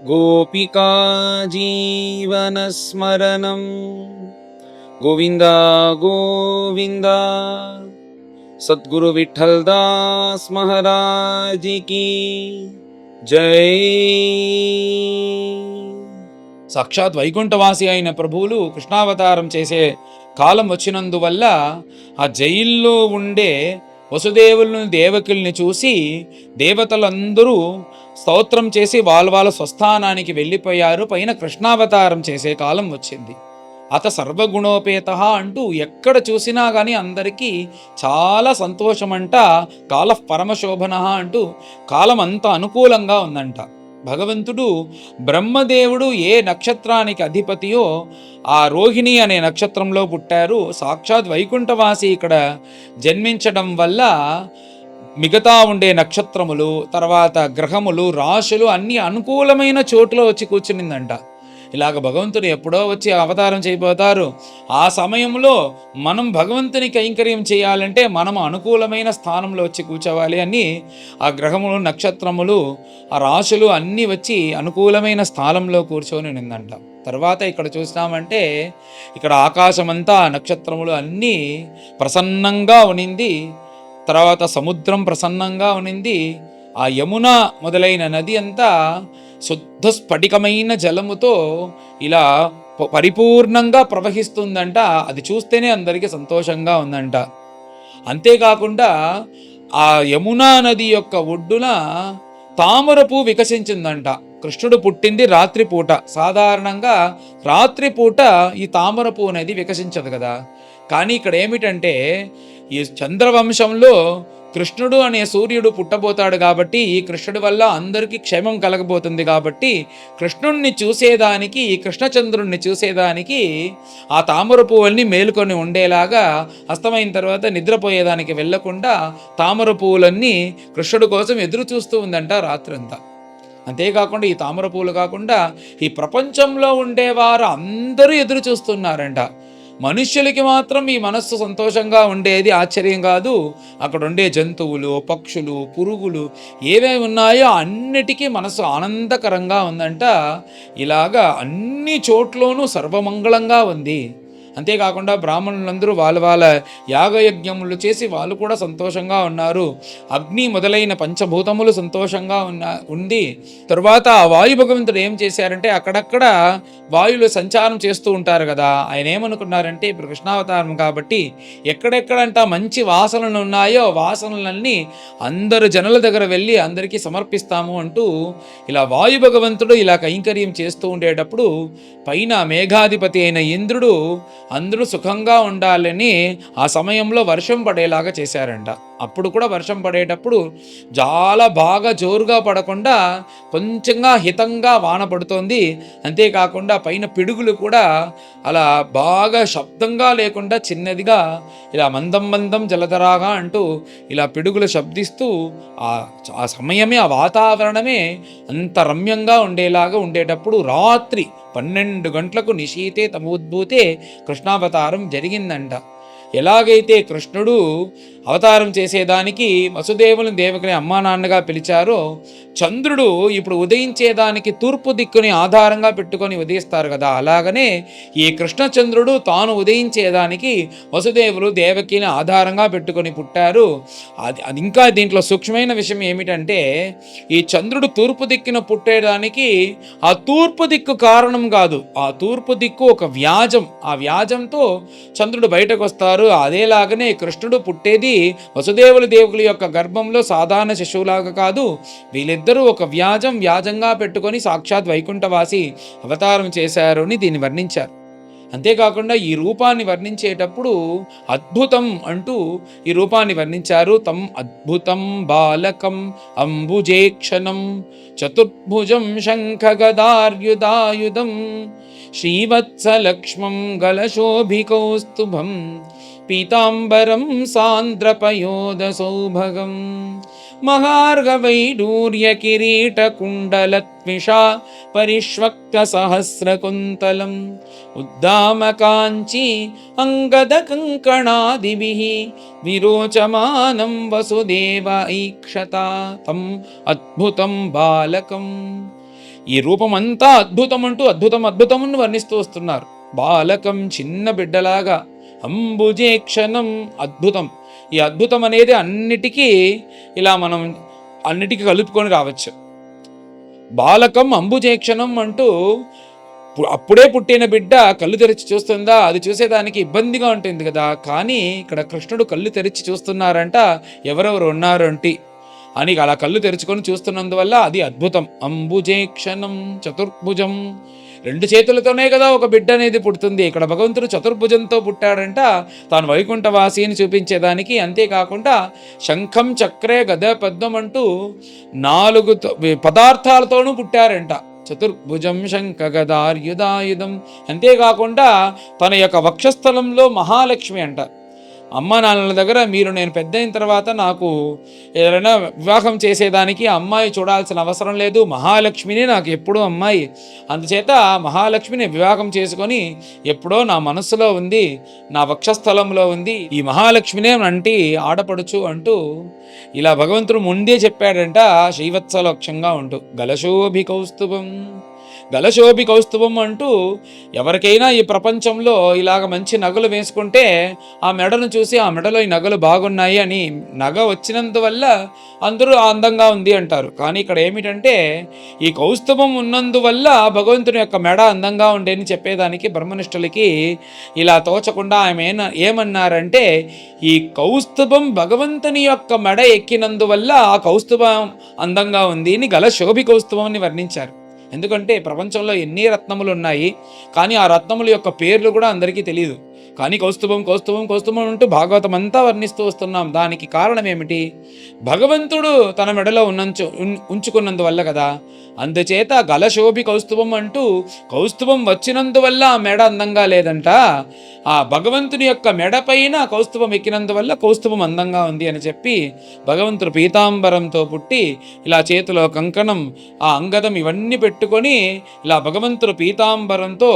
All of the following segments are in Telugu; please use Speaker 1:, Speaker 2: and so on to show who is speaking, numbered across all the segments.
Speaker 1: गोपिका जीवनस्मरणं गोविन्द गोविन्द। सद्गुरु विठ्ठल दास महाराज की జై. సాక్షాత్ వైకుంఠవాసి అయిన ప్రభువులు కృష్ణావతారం చేసే కాలం వచ్చినందువల్ల ఆ జైల్లో ఉండే వసుదేవులను దేవకుల్ని చూసి దేవతలందరూ స్తోత్రం చేసి వాళ్ళ స్వస్థానానికి వెళ్ళిపోయారు. పైన కృష్ణావతారం చేసే కాలం వచ్చింది. అత సర్వగుణోపేత అంటూ ఎక్కడ చూసినా కానీ అందరికీ చాలా సంతోషమంట. కాల పరమశోభన అంటూ కాలం అంత అనుకూలంగా ఉందంట. భగవంతుడు బ్రహ్మదేవుడు ఏ నక్షత్రానికి అధిపతియో ఆ రోహిణి అనే నక్షత్రంలో పుట్టారు. సాక్షాత్ వైకుంఠవాసి ఇక్కడ జన్మించడం వల్ల మిగతా ఉండే నక్షత్రములు, తర్వాత గ్రహములు, రాశులు అన్ని అనుకూలమైన చోటులో వచ్చి కూర్చునిందంట. ఇలాగ భగవంతుడు ఎప్పుడో వచ్చి అవతారం చేయబోతారు. ఆ సమయంలో మనం భగవంతుని కైంకర్యం చేయాలంటే మనం అనుకూలమైన స్థానంలో వచ్చి కూర్చోవాలి అని ఆ గ్రహములు, నక్షత్రములు, ఆ రాశులు అన్నీ వచ్చి అనుకూలమైన స్థానంలో కూర్చొని నిందంట. తర్వాత ఇక్కడ చూసినామంటే ఇక్కడ ఆకాశమంతా నక్షత్రములు అన్నీ ప్రసన్నంగా ఉనింది. తర్వాత సముద్రం ప్రసన్నంగా ఉనింది. ఆ యమున మొదలైన నది అంతా శుద్ధ స్ఫటికమైన జలముతో ఇలా పరిపూర్ణంగా ప్రవహిస్తుందంట. అది చూస్తేనే అందరికీ సంతోషంగా ఉందంట. అంతేకాకుండా ఆ యమునా నది యొక్క ఒడ్డున తామరపు వికసించిందంట. కృష్ణుడు పుట్టింది రాత్రిపూట. సాధారణంగా రాత్రిపూట ఈ తామరపు అనేది వికసించదు కదా. కానీ ఇక్కడ ఏమిటంటే ఈ చంద్రవంశంలో కృష్ణుడు అనే సూర్యుడు పుట్టబోతాడు కాబట్టి ఈ కృష్ణుడి వల్ల అందరికీ క్షేమం కలగబోతుంది కాబట్టి కృష్ణుడిని చూసేదానికి, ఈ కృష్ణచంద్రుణ్ణి చూసేదానికి ఆ తామర పువ్వుల్ని మేలుకొని ఉండేలాగా అస్తమైన తర్వాత నిద్రపోయేదానికి వెళ్లకుండా తామర పువ్వులన్నీ కృష్ణుడి కోసం ఎదురు చూస్తూ ఉందంట రాత్రంతా. అంతేకాకుండా ఈ తామర పువ్వులు కాకుండా ఈ ప్రపంచంలో ఉండేవారు అందరూ ఎదురు చూస్తున్నారంట. మనుష్యులకి మాత్రం ఈ మనస్సు సంతోషంగా ఉండేది ఆశ్చర్యం కాదు. అక్కడ ఉండే జంతువులు, పక్షులు, పురుగులు ఏవేవి ఉన్నాయో అన్నిటికీ మనస్సు ఆనందకరంగా ఉందంట. ఇలాగా అన్ని చోట్లోనూ సర్వమంగళంగా ఉంది. అంతేకాకుండా బ్రాహ్మణులందరూ వాళ్ళ యాగయజ్ఞములు చేసి వాళ్ళు కూడా సంతోషంగా ఉన్నారు. అగ్ని మొదలైన పంచభూతములు సంతోషంగా ఉంది. తరువాత ఆ వాయు భగవంతుడు ఏం చేశారంటే అక్కడక్కడ వాయువులు సంచారం చేస్తూ ఉంటారు కదా. ఆయన ఏమనుకున్నారంటే ఇప్పుడు కృష్ణావతారం కాబట్టి ఎక్కడెక్కడంట మంచి వాసనలు ఉన్నాయో వాసనలన్నీ అందరు జనుల దగ్గర వెళ్ళి అందరికీ సమర్పిస్తాము అంటూ ఇలా వాయు భగవంతుడు ఇలా కైంకర్యం చేస్తూ ఉండేటప్పుడు పైన మేఘాధిపతి అయిన ఇంద్రుడు అందరూ సుఖంగా ఉండాలని ఆ సమయంలో వర్షం పడేలాగా చేశారంట. అప్పుడు కూడా వర్షం పడేటప్పుడు చాలా బాగా జోరుగా పడకుండా కొంచెంగా హితంగా వాన పడుతోంది. అంతేకాకుండా పైన పిడుగులు కూడా అలా బాగా శబ్దంగా లేకుండా చిన్నదిగా ఇలా మందం మందం జలధరాగా అంటూ ఇలా పిడుగులు శబ్దిస్తూ ఆ సమయమే, ఆ వాతావరణమే అంత రమ్యంగా ఉండేలాగా ఉండేటప్పుడు రాత్రి 12 గంటలకు నిశీతే తమోద్భూతే కృష్ణావతారం జరిగిందంట. ఎలాగైతే కృష్ణుడు అవతారం చేసేదానికి వసుదేవుని దేవకిని అమ్మా నాన్నగా పిలిచారో చంద్రుడు ఇప్పుడు ఉదయించేదానికి తూర్పు దిక్కుని ఆధారంగా పెట్టుకొని ఉదయిస్తారు కదా. అలాగనే ఈ కృష్ణచంద్రుడు తాను ఉదయించేదానికి వసుదేవులు దేవకిని ఆధారంగా పెట్టుకొని పుట్టారు. అది ఇంకా దీంట్లో సూక్ష్మమైన విషయం ఏమిటంటే ఈ చంద్రుడు తూర్పు దిక్కున పుట్టేదానికి ఆ తూర్పు దిక్కు కారణం కాదు. ఆ తూర్పు దిక్కు ఒక వ్యాజం. ఆ వ్యాజంతో చంద్రుడు బయటకు వస్తారు. అదేలాగనే కృష్ణుడు పుట్టేది వసుదేవుల దేవకుల యొక్క గర్భంలో సాధారణ శిశువులాగా కాదు. వీళ్ళిద్దరూ ఒక వ్యాజంగా పెట్టుకొని సాక్షాత్ వైకుంఠవాసి అవతారం చేశారు అని దీన్ని వర్ణించారు. అంతేకాకుండా ఈ రూపాన్ని వర్ణించేటప్పుడు అద్భుతం అంటూ ఈ రూపాన్ని వర్ణించారు. తం అద్భుతం బాలకం అంబుజేక్షణం చతుర్భుజం శంఖగదార్యుదాయుధం శ్రీవత్సలక్ష్మం గలశోభికౌస్తుభం పీతాంబరం సాంద్రపయోద సౌభగం మహార్ఘవైడూర్య కిరీట కుండలత్విషా పరిష్వక్త సహస్రకుంతలం ఉద్దామకాంచీ అంగద కంకణాదిభిః విరోచమానం వసుదేవ ఈక్షత తం అద్భుతం బాలకం. ఈ రూపం అంతా అద్భుతం అంటూ అద్భుతమును వర్ణిస్తూ వస్తున్నారు. బాలకం చిన్న బిడ్డలాగా, అంబుజేక్షణం అద్భుతం. ఈ అద్భుతం అనేది అన్నిటికీ ఇలా మనం అన్నిటికీ కలుపుకొని రావచ్చు. బాలకం అంబుజేక్షణం అంటూ అప్పుడే పుట్టిన బిడ్డ కళ్ళు తెరిచి చూస్తుందా, అది చూసేదానికి ఇబ్బందిగా ఉంటుంది కదా. కానీ ఇక్కడ కృష్ణుడు కళ్ళు తెరిచి చూస్తున్నారంట, ఎవరెవరు ఉన్నారు అని అలా కళ్ళు తెరుచుకొని చూస్తున్నందువల్ల అది అద్భుతం. అంబుజేక్షణం చతుర్భుజం, 2 చేతులతోనే కదా ఒక బిడ్డ అనేది పుడుతుంది. ఇక్కడ భగవంతుడు చతుర్భుజంతో పుట్టాడంట, తాను వైకుంఠవాసి అని చూపించేదానికి. అంతేకాకుండా శంఖం చక్రే గద పద్మం అంటూ 4 పదార్థాలతోనూ పుట్టారంట. చతుర్భుజం శంఖ గదార్యుధాయుధం. అంతేకాకుండా తన యొక్క వక్షస్థలంలో మహాలక్ష్మి అంట. అమ్మ నాన్నల దగ్గర మీరు నేను పెద్ద అయిన తర్వాత నాకు ఏదైనా వివాహం చేసేదానికి అమ్మాయి చూడాల్సిన అవసరం లేదు, మహాలక్ష్మిని నాకు ఎప్పుడూ అమ్మాయి, అందుచేత మహాలక్ష్మిని వివాహం చేసుకొని ఎప్పుడో నా మనస్సులో ఉంది, నా వక్షస్థలంలో ఉంది, ఈ మహాలక్ష్మినే అంటే ఆడపడుచు అంటూ ఇలా భగవంతుడు ముందే చెప్పాడంట. శ్రీవత్సలక్షంగా ఉంటూ గలశోభి కౌస్తుభం, గలశోభి కౌస్తుభం అంటూ ఎవరికైనా ఈ ప్రపంచంలో ఇలాగ మంచి నగలు వేసుకుంటే ఆ మెడను చూసి ఆ మెడలో ఈ నగలు బాగున్నాయి అని, నగ వచ్చినందువల్ల అందరూ అందంగా ఉంది అంటారు. కానీ ఇక్కడ ఏమిటంటే ఈ కౌస్తుభం ఉన్నందువల్ల భగవంతుని యొక్క మెడ అందంగా ఉండేని చెప్పేదానికి బ్రహ్మనిష్ఠులకి ఇలా తోచకుండా ఆమె ఏమన్నారంటే, ఈ కౌస్తుభం భగవంతుని యొక్క మెడ ఎక్కినందువల్ల ఆ కౌస్తుభం అందంగా ఉంది అని గలశోభి కౌస్తుభం అని వర్ణించారు. ఎందుకంటే ప్రపంచంలో ఎన్ని రత్నములు ఉన్నాయి, కానీ ఆ రత్నముల యొక్క పేర్లు కూడా అందరికీ తెలియదు. కానీ కౌస్తుభం కౌస్తుభం కౌస్తుభం అంటూ భాగవతం అంతా వర్ణిస్తూ వస్తున్నాం. దానికి కారణం ఏమిటి? భగవంతుడు తన మెడలో ఉంచుకున్నందువల్ల కదా. అందుచేత గలశోభి కౌస్తుభం అంటూ కౌస్తుభం వచ్చినందువల్ల ఆ మెడ అందంగా లేదంట, ఆ భగవంతుని యొక్క మెడ పైన కౌస్తుభం ఎక్కినందువల్ల కౌస్తుభం అందంగా ఉంది అని చెప్పి భగవంతుడు పీతాంబరంతో పుట్టి ఇలా చేతిలో కంకణం, ఆ అంగదం ఇవన్నీ పెట్టుకొని ఇలా భగవంతుడు పీతాంబరంతో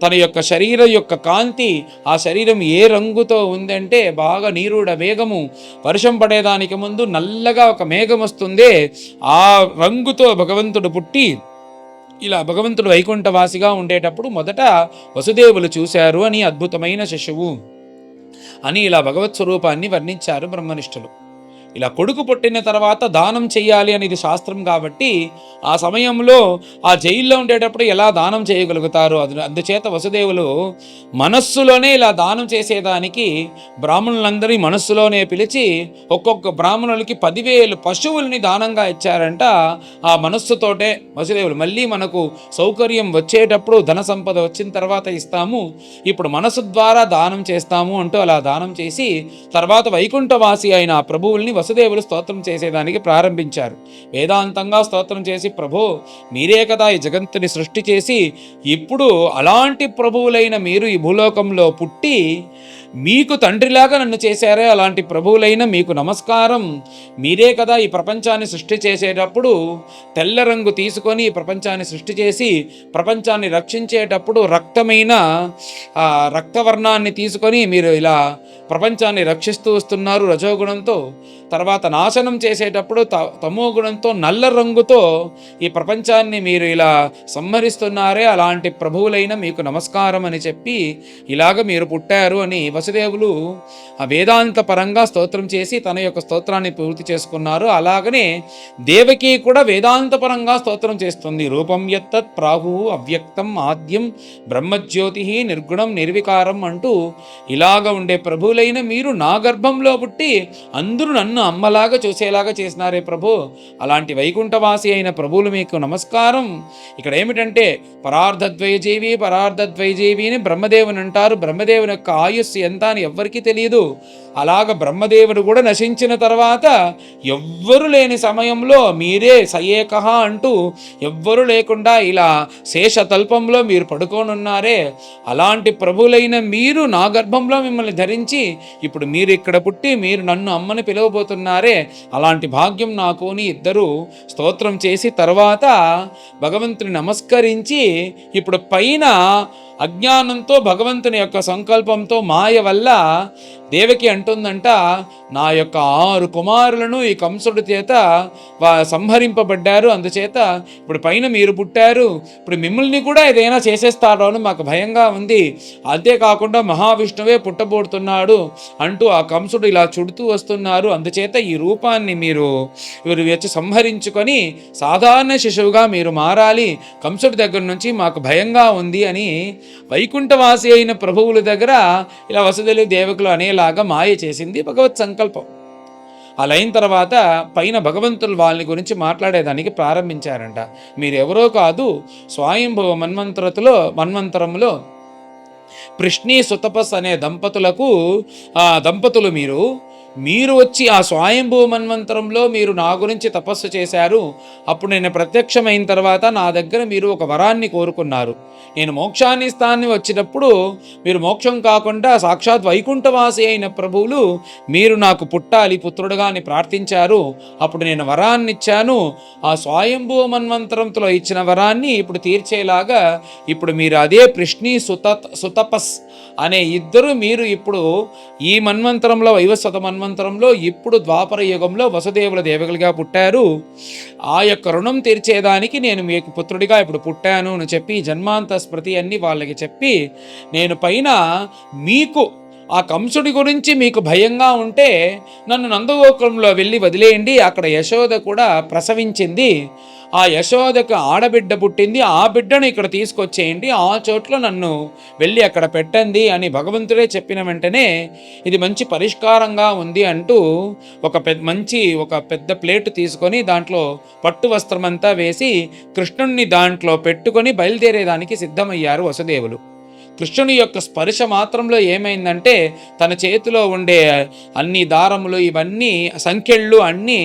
Speaker 1: తన యొక్క శరీరం యొక్క కాంతి, ఆ శరీరం ఏ రంగుతో ఉందంటే బాగా నీరుడ వేగము, వర్షం పడేదానికి ముందు నల్లగా ఒక మేఘం వస్తుంది, ఆ రంగుతో భగవంతుడు పుట్టి ఇలా భగవంతుడు వైకుంఠవాసిగా ఉండేటప్పుడు మొదట వసుదేవులు చూశారు అని అద్భుతమైన శిశువు అని ఇలా భగవత్ స్వరూపాన్ని వర్ణించారు బ్రహ్మనిష్ఠులు. ఇలా కొడుకు పుట్టిన తర్వాత దానం చెయ్యాలి అనేది శాస్త్రం కాబట్టి ఆ సమయంలో ఆ జైల్లో ఉండేటప్పుడు ఎలా దానం చేయగలుగుతారు? అందుచేత వసుదేవులు మనస్సులోనే ఇలా దానం చేసేదానికి బ్రాహ్మణులందరి మనస్సులోనే పిలిచి ఒక్కొక్క బ్రాహ్మణులకి 10,000 పశువుల్ని దానంగా ఇచ్చారంట. ఆ మనస్సుతోటే వసుదేవులు మళ్ళీ మనకు సౌకర్యం వచ్చేటప్పుడు ధన సంపద వచ్చిన తర్వాత ఇస్తాము, ఇప్పుడు మనస్సు ద్వారా దానం చేస్తాము అంటూ అలా దానం చేసి తర్వాత వైకుంఠవాసి అయిన ఆ ప్రభువుల్ని వసుదేవులు స్తోత్రం చేసేదానికి ప్రారంభించారు. వేదాంతంగా స్తోత్రం చేసి, ప్రభో మీరే కదా ఈ జగత్తుని సృష్టి చేసి ఇప్పుడు అలాంటి ప్రభువులైన మీరు ఈ భూలోకంలో పుట్టి మీకు తండ్రిలాగా నన్ను చేశారే, అలాంటి ప్రభువులైన మీకు నమస్కారం. మీరే కదా ఈ ప్రపంచాన్ని సృష్టి చేసేటప్పుడు తెల్ల రంగు తీసుకొని ఈ ప్రపంచాన్ని సృష్టి చేసి ప్రపంచాన్ని రక్షించేటప్పుడు రక్తమైన రక్తవర్ణాన్ని తీసుకొని మీరు ఇలా ప్రపంచాన్ని రక్షిస్తూ వస్తున్నారు రజోగుణంతో. తర్వాత నాశనం చేసేటప్పుడు తమో గుణంతో నల్ల రంగుతో ఈ ప్రపంచాన్ని మీరు ఇలా సంహరిస్తున్నారే, అలాంటి ప్రభువులైన మీకు నమస్కారం అని చెప్పి ఇలాగ మీరు పుట్టారు అని వసుదేవులు ఆ వేదాంత పరంగా స్తోత్రం చేసి తన యొక్క స్తోత్రాన్ని పూర్తి చేసుకున్నారు. అలాగనే దేవకి కూడా వేదాంత పరంగా స్తోత్రం చేస్తుంది. రూపం యత్తత్ ప్రాహు అవ్యక్తం ఆద్యం బ్రహ్మజ్యోతి నిర్గుణం నిర్వికారం అంటూ ఇలాగ ఉండే ప్రభువులైన మీరు నా గర్భంలో పుట్టి అందరూ నన్ను అమ్మలాగా చూసేలాగా చేసినారే ప్రభు, అలాంటి వైకుంఠవాసి అయిన ప్రభువులు మీకు నమస్కారం. ఇక్కడ ఏమిటంటే పరార్ధద్వైజీవి అని బ్రహ్మదేవుని అంటారు. బ్రహ్మదేవుని యొక్క ఆయుస్సు ఎంత అని ఎవ్వరికీ తెలియదు. అలాగ బ్రహ్మదేవుడు కూడా నశించిన తర్వాత ఎవ్వరు లేని సమయంలో మీరే సయేకహ అంటూ ఎవ్వరు లేకుండా ఇలా శేషతల్పంలో మీరు పడుకోనున్నారే, అలాంటి ప్రభువులైన మీరు నా గర్భంలో మిమ్మల్ని ధరించి ఇప్పుడు మీరు ఇక్కడ పుట్టి మీరు నన్ను అమ్మని పిలవబోతున్నారే, అలాంటి భాగ్యం నాకు అని ఇద్దరు స్తోత్రం చేసి తర్వాత భగవంతుని నమస్కరించి ఇప్పుడు పైన అజ్ఞానంతో భగవంతుని యొక్క సంకల్పంతో మాయ వల్ల దేవకి అంటుందంట, నా యొక్క 6 కుమారులను ఈ కంసుడి చేత సంహరింపబడ్డారు, అందుచేత ఇప్పుడు పైన మీరు పుట్టారు, ఇప్పుడు మిమ్మల్ని కూడా ఏదైనా చేసేస్తారో అని మాకు భయంగా ఉంది, అంతేకాకుండా మహావిష్ణువే పుట్టబోతున్నాడు అంటూ ఆ కంసుడు ఇలా చుడుతూ వస్తున్నారు, అందుచేత ఈ రూపాన్ని మీరు వచ్చి సంహరించుకొని సాధారణ శిశువుగా మీరు మారాలి, కంసుడి దగ్గర నుంచి మాకు భయంగా ఉంది అని వైకుంఠవాసి అయిన ప్రభువుల దగ్గర ఇలా వసుదేవులు దేవకులు అనేలాగా మాయ చేసింది భగవత్ సంకల్పం. అలా అయిన తర్వాత పైన భగవంతులు వాళ్ళని గురించి మాట్లాడేదానికి ప్రారంభించారంట. మీరెవరో కాదు, స్వయంభవ మన్వంతరంలో పృష్ణీ సుతపస్ అనే దంపతులు మీరు వచ్చి ఆ స్వయంభూ మన్వంతరంలో మీరు నా గురించి తపస్సు చేశారు, అప్పుడు నేను ప్రత్యక్షమైన తర్వాత నా దగ్గర మీరు ఒక వరాన్ని కోరుకున్నారు, నేను మోక్షాన్ని స్థాన్ని వచ్చినప్పుడు మీరు మోక్షం కాకుండా సాక్షాత్ వైకుంఠవాసి అయిన ప్రభువులు మీరు నాకు పుట్టాలి పుత్రుడుగా అని ప్రార్థించారు, అప్పుడు నేను వరాన్ని ఇచ్చాను, ఆ స్వయంభూ మన్వంతరంలో ఇచ్చిన వరాన్ని ఇప్పుడు తీర్చేలాగా ఇప్పుడు మీరు అదే పృష్ణీ సుతపస్ అనే ఇద్దరు మీరు ఇప్పుడు ఈ మన్వంతరంలో వైవస్వత మన్వంతరంలో ఇప్పుడు ద్వాపర యుగంలో వసుదేవుల దేవకులుగా పుట్టారు, ఆ యొక్క రుణం తీర్చేదానికి నేను మీకు పుత్రుడిగా ఇప్పుడు పుట్టాను అని చెప్పి జన్మాంత స్మృతి అన్ని వాళ్ళకి చెప్పి, నేను పైన మీకు ఆ కంసుడి గురించి మీకు భయంగా ఉంటే నన్ను నందగోకులంలో వెళ్ళి వదిలేయండి, అక్కడ యశోద కూడా ప్రసవించింది, ఆ యశోదకు ఆడబిడ్డ పుట్టింది, ఆ బిడ్డను ఇక్కడ తీసుకొచ్చేయండి, ఆ చోట్ల నన్ను వెళ్ళి అక్కడ పెట్టండి అని భగవంతుడే చెప్పిన వెంటనే ఇది మంచి పరిష్కారంగా ఉంది అంటూ ఒక పెద్ద ప్లేటు తీసుకొని దాంట్లో పట్టు వస్త్రమంతా వేసి కృష్ణుణ్ణి దాంట్లో పెట్టుకొని బయలుదేరేదానికి సిద్ధమయ్యారు వసుదేవులు. కృష్ణుని యొక్క స్పర్శ మాత్రంలో ఏమైందంటే తన చేతిలో ఉండే అన్ని దారములు ఇవన్నీ సంఖ్యళ్ళు అన్నీ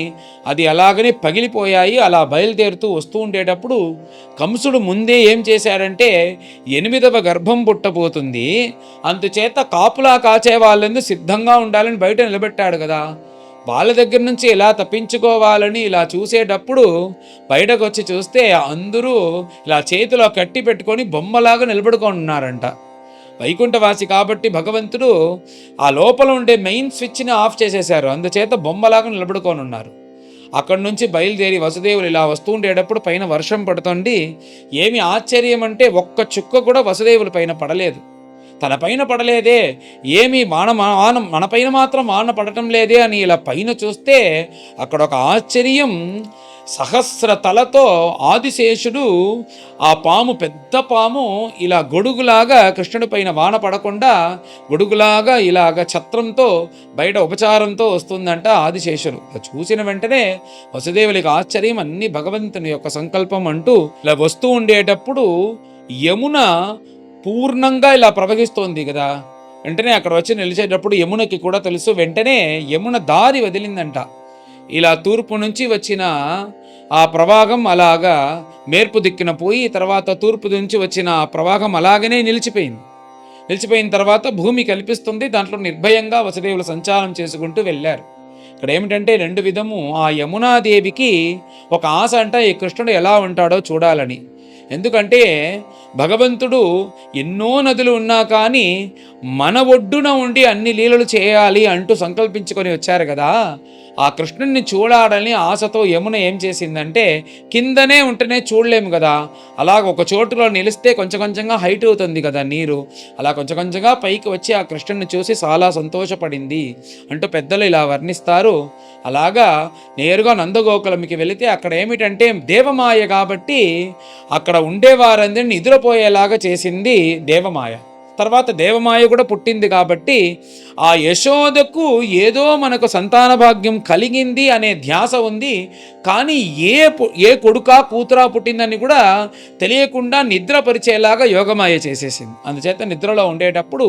Speaker 1: అది అలాగనే పగిలిపోయాయి. అలా బయలుదేరుతూ వస్తూ ఉండేటప్పుడు కంసుడు ముందే ఏం చేశాడంటే 8వ గర్భం పుట్టబోతుంది, అందుచేత కాపులా కాచే వాళ్ళని సిద్ధంగా ఉండాలని బయట నిలబెట్టాడు కదా, వాళ్ళ దగ్గర నుంచి ఎలా తప్పించుకోవాలని ఇలా చూసేటప్పుడు బయటకు వచ్చి చూస్తే అందరూ ఇలా చేతిలో కట్టి పెట్టుకొని బొమ్మలాగా నిలబడుకొని ఉన్నారంట. వైకుంఠవాసి కాబట్టి భగవంతుడు ఆ లోపల ఉండే మెయిన్ స్విచ్ని ఆఫ్ చేసేశారు, అందుచేత బొమ్మలాగా నిలబడుకొని ఉన్నారు. అక్కడి నుంచి బయలుదేరి వసుదేవులు ఇలా వస్తూ ఉండేటప్పుడు పైన వర్షం పడుతుంది. ఏమి ఆశ్చర్యం అంటే ఒక్క చుక్క కూడా వసుదేవుల పైన పడలేదు, తన పైన పడలేదే, ఏమి మన పైన మాత్రం వాన పడటం లేదే అని ఇలా పైన చూస్తే అక్కడ ఒక ఆశ్చర్యం, సహస్ర తలతో ఆదిశేషుడు ఆ పాము పెద్ద పాము ఇలా గొడుగులాగా కృష్ణుడి పైన వాన పడకుండా గొడుగులాగా ఇలాగ ఛత్రంతో బయట ఉపచారంతో వస్తుందంట ఆదిశేషుడు. చూసిన వెంటనే వసుదేవులకి ఆశ్చర్యం, అన్ని భగవంతుని యొక్క సంకల్పం అంటూ ఇలా వస్తూ ఉండేటప్పుడు యమున పూర్ణంగా ఇలా ప్రవహిస్తోంది కదా, వెంటనే అక్కడ వచ్చి నిలిచేటప్పుడు యమునకి కూడా తెలుసు, వెంటనే యమున దారి వదిలిందంట. ఇలా తూర్పు నుంచి వచ్చిన ఆ ప్రవాహం అలాగా మేర్పు దిక్కున పోయి తర్వాత తూర్పు నుంచి వచ్చిన ఆ ప్రవాహం అలాగనే నిలిచిపోయిన తర్వాత భూమి కల్పిస్తుంది, దాంట్లో నిర్భయంగా వసుదేవులు సంచారం చేసుకుంటూ వెళ్ళారు. ఇక్కడ ఏమిటంటే 2 విధము, ఆ యమునాదేవికి ఒక ఆశ అంట ఈ కృష్ణుడు ఎలా ఉంటాడో చూడాలని. ఎందుకంటే భగవంతుడు ఎన్నో నదులు ఉన్నా కానీ మన ఒడ్డున ఉండి అన్ని లీలలు చేయాలి అంటూ సంకల్పించుకొని వచ్చారు కదా, ఆ కృష్ణుడిని చూడాలని ఆశతో యమున ఏం చేసిందంటే కిందనే ఉంటేనే చూడలేము కదా, అలాగ ఒక చోటులో నిలిస్తే కొంచెం కొంచెంగా హైట్ అవుతుంది కదా నీరు, అలా కొంచెం కొంచెంగా పైకి వచ్చి ఆ కృష్ణుడిని చూసి చాలా సంతోషపడింది అంటూ పెద్దలు ఇలా వర్ణిస్తారు. అలాగా నేరుగా నందగోకులంకి వెళితే అక్కడ ఏమిటంటే దేవమాయ కాబట్టి అక్కడ ఉండేవారందరినీ నిద్రపోయేలాగా చేసింది దేవమాయ. తర్వాత దేవమాయ కూడా పుట్టింది కాబట్టి ఆ యశోదకు ఏదో మనకు సంతాన భాగ్యం కలిగింది అనే ధ్యాస ఉంది, కానీ ఏ కొడుకా కూతురా పుట్టిందని కూడా తెలియకుండా నిద్రపరిచేలాగా యోగమాయ చేసేసింది. అందుచేత నిద్రలో ఉండేటప్పుడు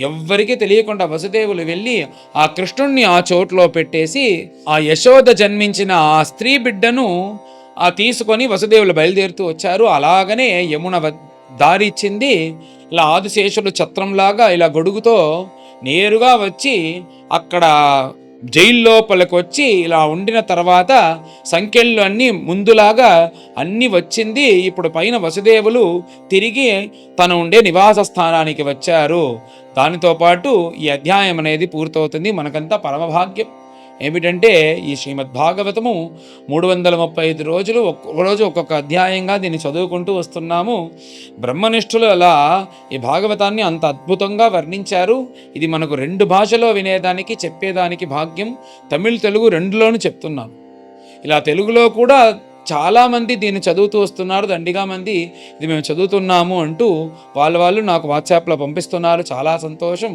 Speaker 1: ఎవ్వరికీ తెలియకుండా వసుదేవులు వెళ్ళి ఆ కృష్ణుణ్ణి ఆ చోట్లో పెట్టేసి ఆ యశోద జన్మించిన ఆ స్త్రీ బిడ్డను తీసుకొని వసుదేవులు బయలుదేరుతూ వచ్చారు. అలాగనే యమున దారి ఇచ్చింది. ఇలా ఆదిశేషుడు ఛత్రంలాగా ఇలా గొడుగుతో నేరుగా వచ్చి అక్కడ జైలు లోపలికి వచ్చి ఇలా ఉండిన తర్వాత సంఖ్యలు అన్నీ ముందులాగా అన్నీ వచ్చింది. ఇప్పుడు పైన వసుదేవులు తిరిగి తను ఉండే నివాస స్థానానికి వచ్చారు. దానితో పాటు ఈ అధ్యాయం అనేది పూర్తవుతుంది. మనకంతా పరమభాగ్యం ఏమిటంటే ఈ శ్రీమద్భాగవతము 335 రోజులు ఒక్కొక్క రోజు ఒక్కొక్క అధ్యాయంగా దీన్ని చదువుకుంటూ వస్తున్నాము. బ్రహ్మనిష్ఠులు అలా ఈ భాగవతాన్ని అంత అద్భుతంగా వర్ణించారు. ఇది మనకు 2 భాషలో వినేదానికి చెప్పేదానికి భాగ్యం. తమిళ్ తెలుగు రెండులోనూ చెప్తున్నాను. ఇలా తెలుగులో కూడా చాలామంది దీన్ని చదువుతూ వస్తున్నారు. దండిగా మంది ఇది మేము చదువుతున్నాము అంటూ వాళ్ళు నాకు వాట్సాప్లో పంపిస్తున్నారు. చాలా సంతోషం.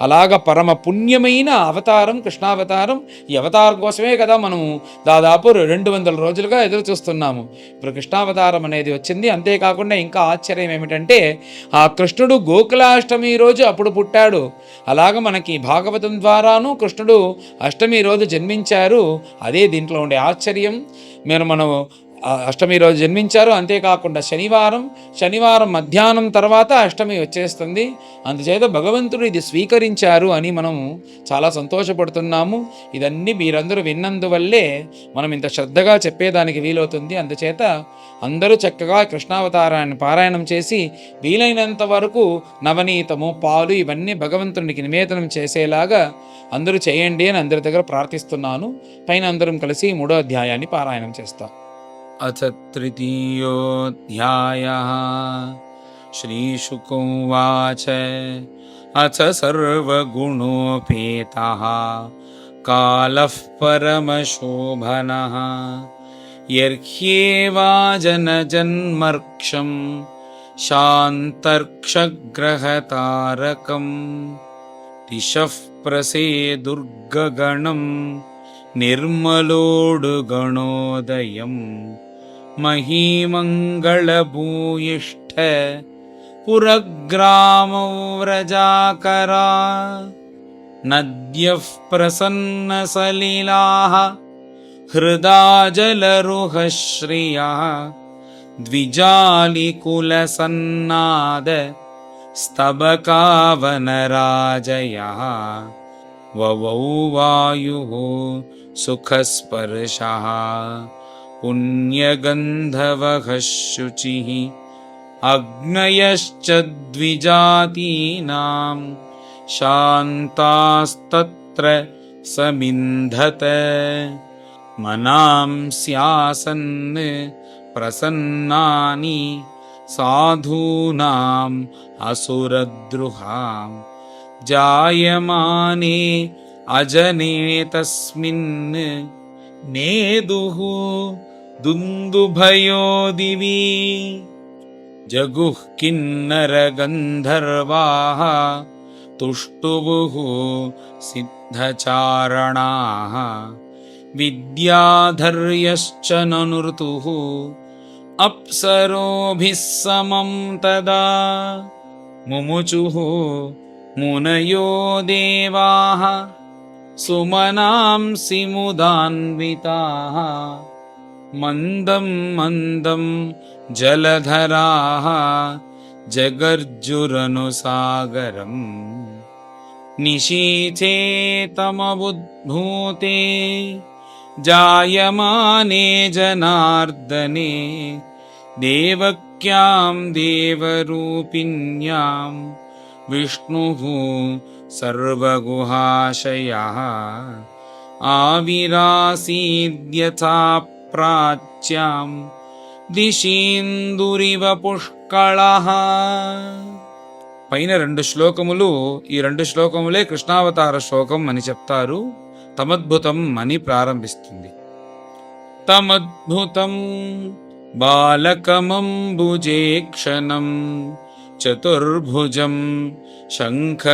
Speaker 1: అలాగ పరమ పుణ్యమైన అవతారం కృష్ణావతారం. ఈ అవతారం కోసమే కదా మనము దాదాపు 200 రోజులుగా ఎదురు చూస్తున్నాము. ఇప్పుడు కృష్ణావతారం అనేది వచ్చింది. అంతేకాకుండా ఇంకా ఆశ్చర్యం ఏమిటంటే ఆ కృష్ణుడు గోకులాష్టమి రోజు అప్పుడు పుట్టాడు. అలాగ మనకి భాగవతం ద్వారాను కృష్ణుడు అష్టమి రోజు జన్మించారు. అదే దీంట్లో ఉండే ఆశ్చర్యం. మనం అష్టమి రోజు జన్మించారు. అంతేకాకుండా శనివారం మధ్యాహ్నం తర్వాత అష్టమి వచ్చేస్తుంది. అందుచేత భగవంతుడు ఇది స్వీకరించారు అని మనము చాలా సంతోషపడుతున్నాము. ఇదన్నీ మీరందరూ విన్నందువల్లే మనం ఇంత శ్రద్ధగా చెప్పేదానికి వీలవుతుంది. అందుచేత అందరూ చక్కగా కృష్ణావతారాన్ని పారాయణం చేసి వీలైనంత వరకు నవనీతము పాలు ఇవన్నీ భగవంతునికి నివేదనం చేసేలాగా అందరూ చేయండి అని అందరి దగ్గర ప్రార్థిస్తున్నాను. పైన అందరం కలిసి 3వ అధ్యాయాన్ని పారాయణం చేస్తాం. అథ తృతీయోऽధ్యాయः శ్రీశుకోవాచ అథ సర్వగుణోపేతః కాలః పరమశోభనః యర్హ్యేవాజనజన్మర్క్షం శాంతర్క్షగ్రహతారకం దిశః ప్రసేదుర్గగణం నిర్మలోడుగణోదయం మహీమంగళభూయిష్ఠ పురగ్రామో వ్రజాకరా నద్యః ప్రసన్నసలిలాః హృదాజలరుహశ్రియః ద్విజాలికులసన్నాద స్తబకావనరాజయః వవౌ వాయుః సుఖస్పర్శః పుణ్యగంధవః శుచిః అగ్నయశ్చ ద్విజాతీనాం శాంతాస్తత్ర సమింధత మనాంస్యాసన్ ప్రసన్నాని సాధూనాం అసురద్రుహాం జాయమానే అజనే తస్మిన్ నేదుః దుందుభయో దివి జగుః కిన్నర గంధర్వాః తుష్టువుః సిద్ధచారణాః విద్యాధర్యశ్చ ననుర్తుః అప్సరోభిః సమం తదా ముముచుః మునయో దేవాః సుమనాంసి ముదాన్వితాః మందం మందం జలధరాః జగర్జురనుసాగరం నిశీథే తమబుద్భూతే జాయమానే జనార్దనే దేవక్యాం దేవరూపిణ్యాం విష్ణుః సర్వగుహాశయః ఆవిరాసీద్యథా ప్రాచ్యాం దిశీందురివ పుష్కళః. పైన 2 శ్లోకములు, ఈ 2 శ్లోకములే కృష్ణావతార శ్లోకం అని చెప్తారు. తమద్భుతం అని ప్రారంభిస్తుంది. తమద్భుతం బాలకమంబుజేక్షణం చతుర్భుజం శంఖగదార్యుదాయుధం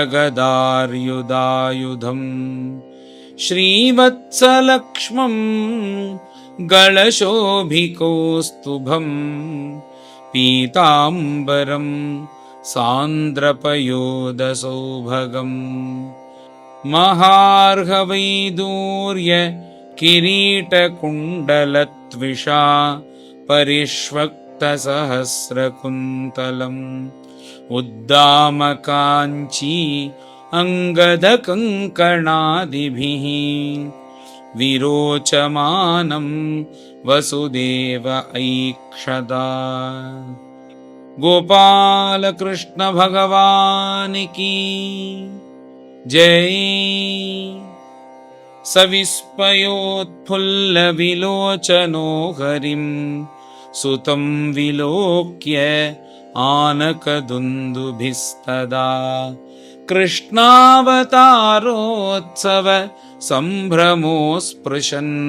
Speaker 1: శ్రీవత్సలక్ష్మం గళశోభికౌస్తుభం పీతాంబరం సాంద్రపయోదసౌభగం మహార్హవైదూర్య కిరీటకుండలత్విషా పరిష్వక్తసహస్రకుంతలం ఉద్దామకాంచీ अङ्गदकङ्कणादिभिः विरोचमानं वसुदेव ऐक्षदा। गोपाल कृष्ण भगवान की जय। सविस्मयोत्फुल्लविलोचनो हरिं सुतं विलोक्य आनकदुन्दुभिस्तदा कृष्णावतारोत्सव सम्भ्रमो स्पृशन्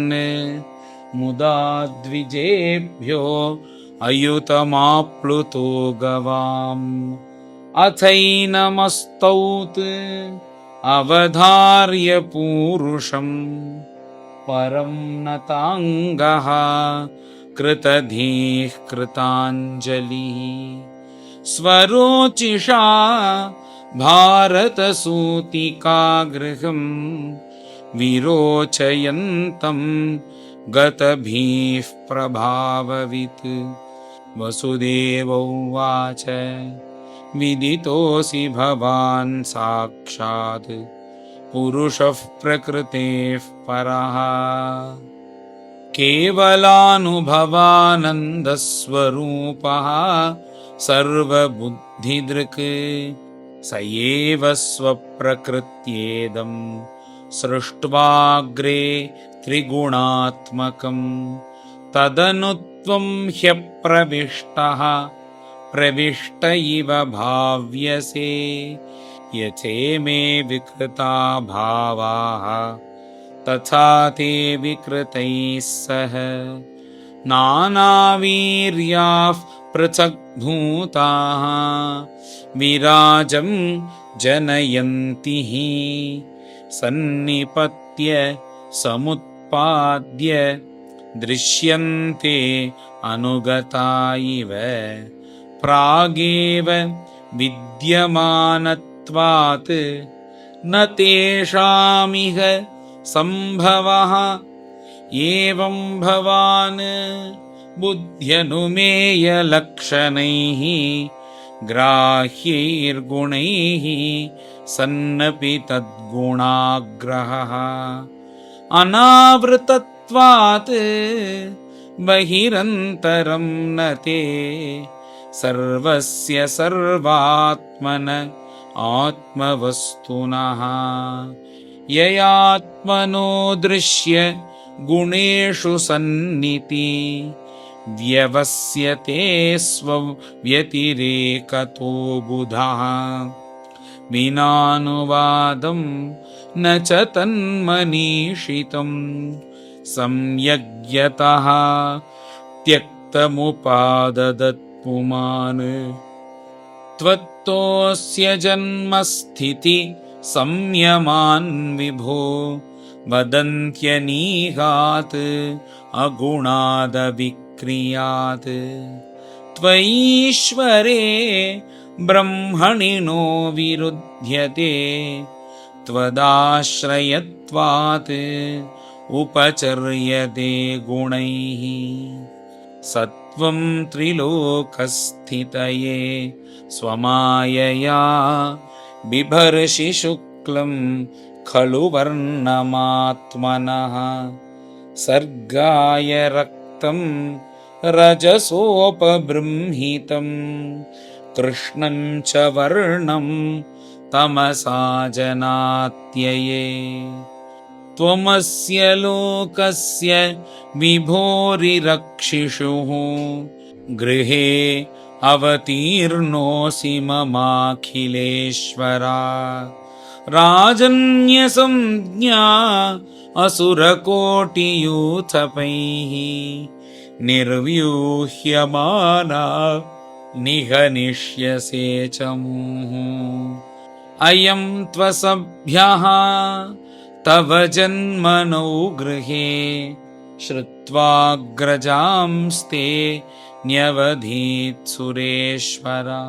Speaker 1: मुदा द्विजेभ्यो अयुतमाप्लुतो गवाम् अथैनमस्तौत् अवधार्य पूरुषं परं नताङ्गः कृतधीः कृताञ्जलिः स्वरोचिषा भारतसूतिकागृहं विरोचयन्तं गतभीः प्रभाववित्। वसुदेव उवाच विदितोऽसि भवान् साक्षात् पुरुषः प्रकृतेः परः केवलानुभवानन्दस्वरूपः सर्वबुद्धिदृक् स एव स्वप्रकृत्येदं सृष्ट्वाग्रे त्रिगुणात्मकं तदनु त्वं ह्यप्रविष्टः प्रविष्ट इव भाव्यसे यथेमे विकृता भावाः तथा ते विकृतैः सह नानावीर्याः पृथग्भूताः विराजं जनयन्ति हि सन्निपत्य समुत्पाद्य दृश्यन्ते अनुगता इव प्रागेव विद्यमानत्वात् न तेषामिह सम्भवः एवं भवान् बुद्ध्यनुमेयलक्षणैः ग्राह्यैर्गुणैः सन्नपि तद्गुणाग्रहः अनावृतत्वात् बहिरन्तरं न ते सर्वस्य सर्वात्मन आत्मवस्तुनः ययात्मनो दृश्य गुणेषु सन्निति व्यवस्यते स्वव्यतिरेकतो बुधः विनानुवादं न च तन्मनीषितं सम्यग्यतः त्यक्तमुपाददत्पुमान् त्वत्तोऽस्य जन्मस्थिति संयमान् विभो वदन्त्यनीहात् अगुणादविक्रियात् त्वयीश्वरे ब्रह्मणिनो विरुध्यते त्वदाश्रयत्वात् उपचर्यते गुणैः सत्वं त्रिलोकस्थितये स्वमायया बिभर्षि शुक्लं खलु वर्णमात्मनः सर्गाय रक्तं रजसोपबृंहितं कृष्णं च वर्णं तमसा जनात्यये त्वमस्य लोकस्य विभोरिरक्षिषुः गृहे अवतीर्णोऽसि ममाखिलेश्वरा राजन्यसंज्ञा असुरकोटियूथपैः निर्व्यूह्यमाना निहनिष्यसे च मुहुः अयं त्वसभ्यः तव जन्मनौ गृहे श्रुत्वाग्रजांस्ते न्यवधीत् सुरेश्वरा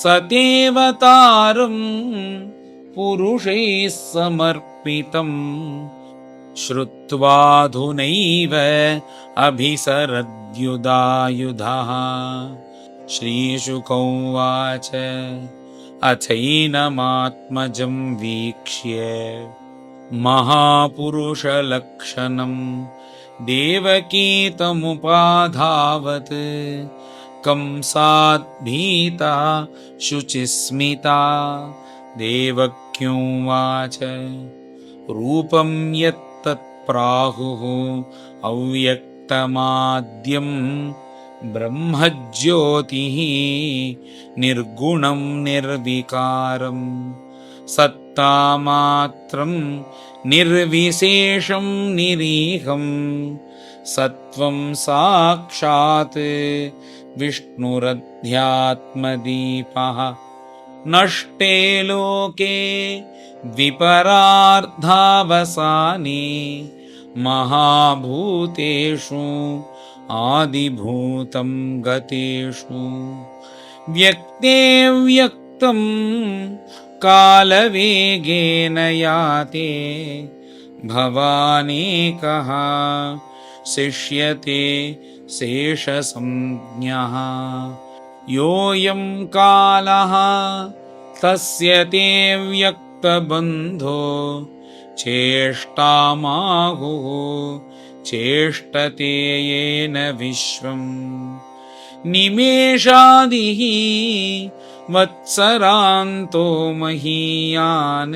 Speaker 1: सतेवतारं पुरुषैः समर्पितं श्रुत्वाधुनैव अभिसरद्युदायुधः श्रीशुक उवाच अथैनमात्मजं वीक्ष्य महापुरुषलक्षणं देवकी तमुपाधावत् कंसाद्भीता शुचिस्मिता देवक्युवाच रूपं यत्तत् प्राहुः अव्यक्तमाद्यं ब्रह्मज्योतिः निर्गुणं निर्विकारं सत्तामात्रं निर्विशेषं निरीहं सत्वं साक्षात् विष्णुरध्यात्मदीपः नष्टे लोके विपरार्धावसाने महाभूतेषु आदिभूतं गतेषु व्यक्ते व्यक्तं कालवेगेन याते भवानेकः शिष्यते शेषसंज्ञः योऽयं कालः तस्य ते व्यक्तबन्धो चेष्टामाहुः चेष्टते येन विश्वम् निमेषादिः वत्सरान्तो महीयान्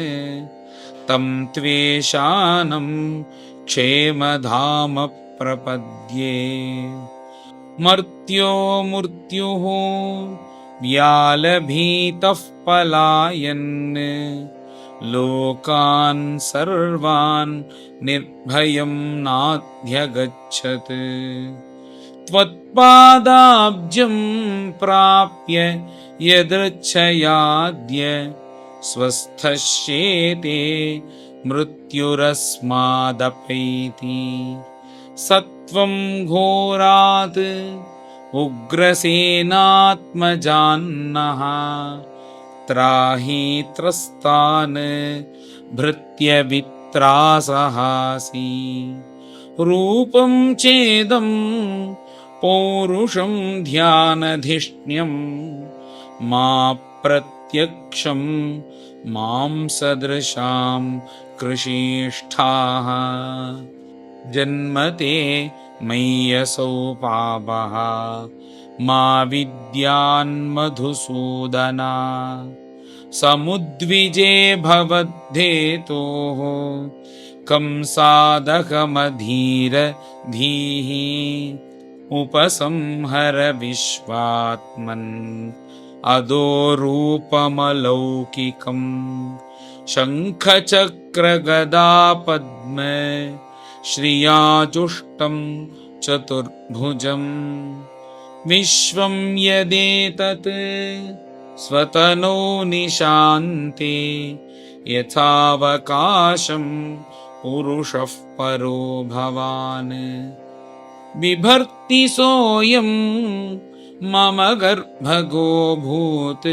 Speaker 1: तं त्वेषानं क्षेमधाम प्रपद्ये मर्त्यो मृत्युः व्यालभीतः पलायन् लोकान् सर्वान् निर्भयं नाध्यगच्छत् त्वत्पादाब्जं प्राप्य यदृच्छयाद्य स्वस्थश्येते मृत्युरस्मादपैति सत्वं घोरात् उग्रसेनात्मजान्नः त्राहि त्रस्तान् भृत्यवित्रासहासि रूपं चेदं पौरुषं ध्यानधिष्ण्यं मा प्रत्यक्षं मां सदृशां कृषीष्ठाः जन्मते मय्यसौ पापः मा विद्यान्मधुसूदना समुद्विजे भवद्धेतोः कंसादकमधीरधीः उपसंहर विश्वात्मन् अदोरूपमलौकिकं शङ्खचक्रगदापद्म श्रियाजुष्टं चतुर्भुजम् विश्वं यदेतत् स्वतनो निशान्ते यथावकाशं पुरुषः परो भवान् बिभर्ति सोऽयं मम गर्भगो भूत्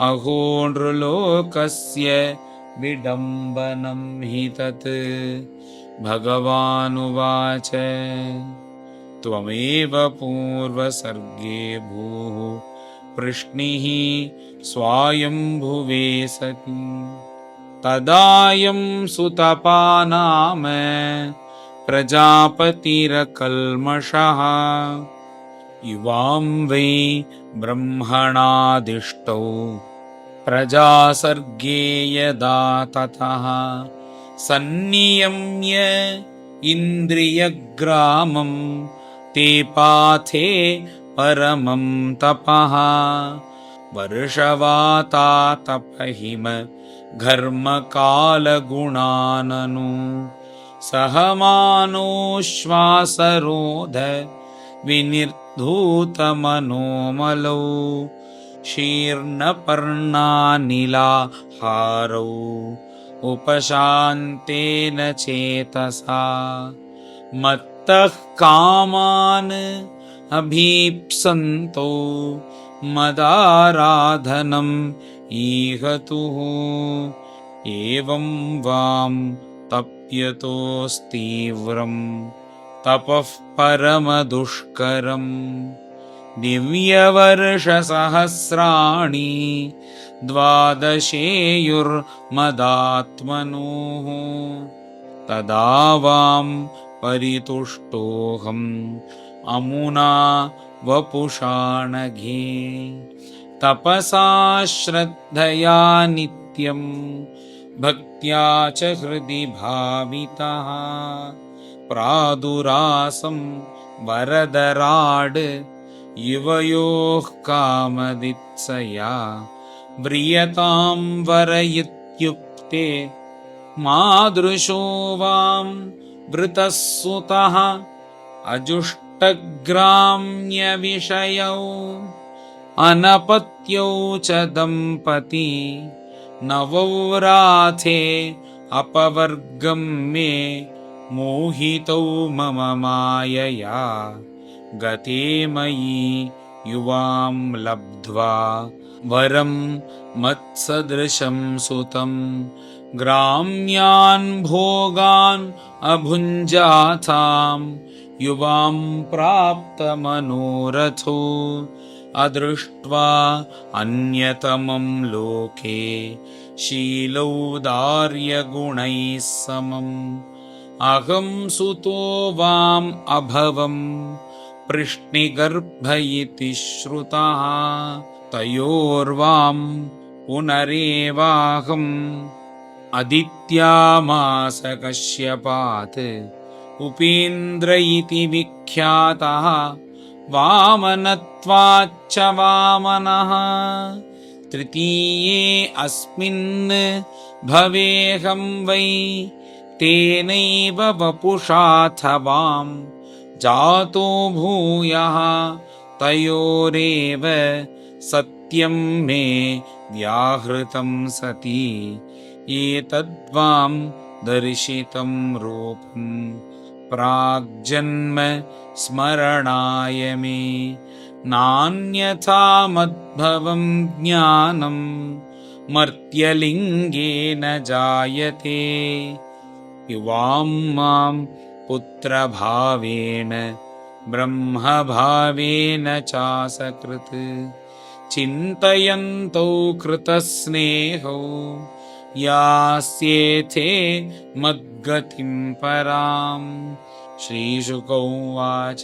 Speaker 1: अहो नृलोकस्य विडम्बनं हि तत् भगवानुवाच त्वमेव पूर्वसर्गे भूः पृश्निः स्वायम्भुवे सति तदायं सुतपा नाम प्रजापतिरकल्मषः युवां वै ब्रह्मणादिष्टौ प्रजासर्गे यदा ततः सन्नियम्य इन्द्रियग्रामं ते पाथे परमं तपः वर्षवातातपहिम घर्मकालगुणाननु सहमानोश्वासरोध विनिर्धूतमनोमलौ शीर्णपर्णानिलाहारौ उपशान्तेन चेतसा मत्तः कामान् अभीप्सन्तो मदाराधनम् ईहतुः एवं वां तप्यतोस्तीव्रं तपः परमदुष्करम् दिव्यवर्षसहस्राणि द्वादशेयुर्मदात्मनोः तदा वां परितुष्टोऽहम् अमुना वपुषा नघे तपसा श्रद्धया नित्यं भक्त्या च हृदि भावितः प्रादुरासं वरदराड् युवयोः कामदित्सया व्रियतां वरयित्युक्ते मादृशो वां वृतः सुतः अजुष्टग्राम्यविषयौ अनपत्यौ च दम्पती नवौ राथे अपवर्गं मे मोहितौ मम मायया गते मयि युवां लब्ध्वा वरं मत्सदृशं सुतं ग्राम्यान् भोगान् अभुञ्जातां युवां प्राप्तमनोरथो अदृष्ट्वा अन्यतमं लोके शीलौदार्यगुणैः समम् अहं सुतो वाम् अभवम् पृश्निगर्भ इति श्रुतः तयोर्वां पुनरेवाहम् अदित्यामासकश्यपात् उपेन्द्र इति विख्यातः वामनत्वाच्च वामनः तृतीये अस्मिन् भवेऽहं वै तेनैव वपुषाथ वां जातो भूयः तयोरेव सत्यं मे व्याहृतं सति एतद्वां दर्शितं रूपं प्राग्जन्म स्मरणाय मे नान्यथा मद्भवं ज्ञानं मर्त्यलिङ्गेन जायते युवां मां पुत्रभावेन ब्रह्मभावेन चासकृत् चिन्तयन्तौ कृतस्नेहौ यास्येथे मद्गतिं पराम् श्रीशुक उवाच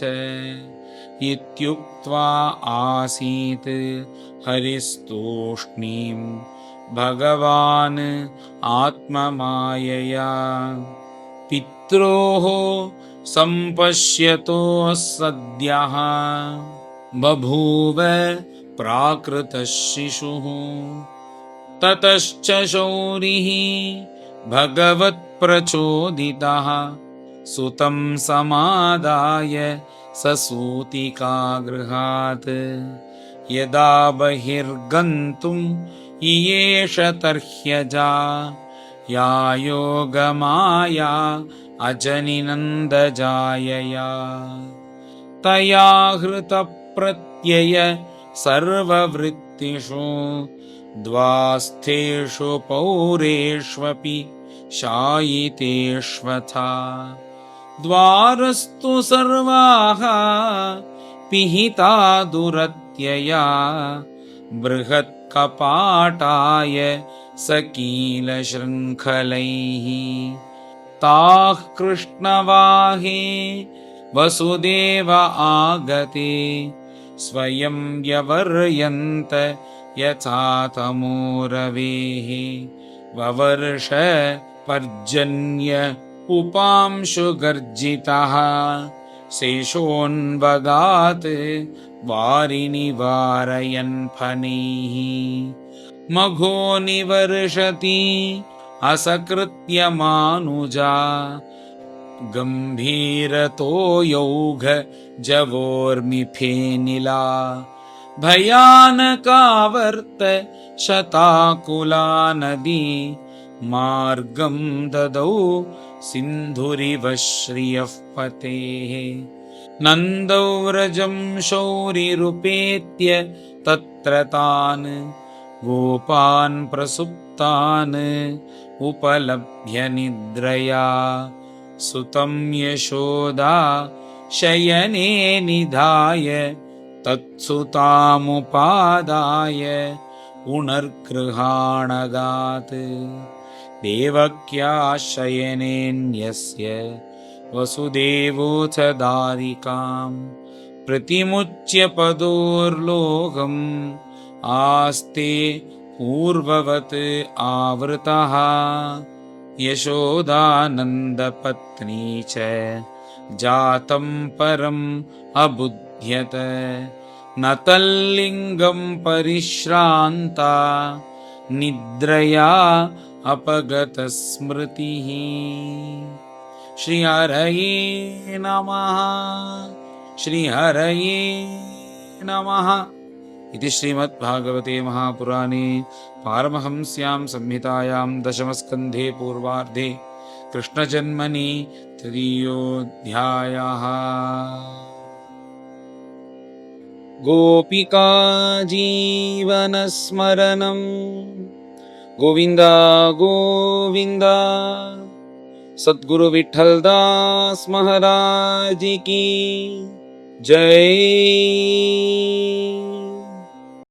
Speaker 1: इत्युक्त्वा आसीत् हरिस्तूष्णीं भगवान् आत्ममायया पित्रोः सम्पश्यतो सद्यः बभूव प्राकृतः शिशुः ततश्च शौरिः भगवत्प्रचोदितः सुतं समादाय ससूतिकागृहात् यदा बहिर्गन्तुम् इयेष तर्ह्यजा या योगमाया अजनिनन्दजायया तया हृतप्रत्यय सर्ववृत्तिषु द्वास्थेषु पौरेष्वपि शायितेष्वथा द्वारस्तु सर्वाः पिहिता दुरत्यया बृहत्कपाटाय सकीलशृङ्खलैः ताः कृष्णवाहे वसुदेव आगते स्वयं व्यवर्यन्त यथा तमोरवेः ववर्ष पर्जन्य उपांशुगर्जितः शेषोन्वगात् वारिणि वारयन् फणैः मघो निवर्षति असकृत्य मानुजा गम्भीरतो यौघ जवोर्मिफेनिला भयानकावर्त शताकुला नदी मार्गं ददौ सिन्धुरिव श्रियः पतेः नन्दव्रजं शौरिरुपेत्य तत्र तान् गोपान् प्रसुप्तान् उपलभ्य निद्रया सुतं यशोदा शयने निधाय तत्सुतामुपादाय पुनर्गृहाणगात् देवक्याशयनेन्यस्य वसुदेवोऽथ दारिकाम् प्रतिमुच्य पदोर्लोकम् आस्ते पूर्ववत् आवृतः यशोदानन्दपत्नी च जातं परम् अबुध्यत न तल्लिङ्गं परिश्रान्ता निद्रया अपगतस्मृतिः। श्रीहरये नमः। श्रीहरये नमः। इति श्रीमद्भागवते महापुराणे पारमहंस्यां संहितायां दशमस्कन्धे पूर्वार्धे कृष्णजन्मनि तृतीयोऽध्यायः। गोपिका जीवनस्मरणं गोविन्द गोविन्द। सद्गुरु विठ्ठलदास महाराज की जय।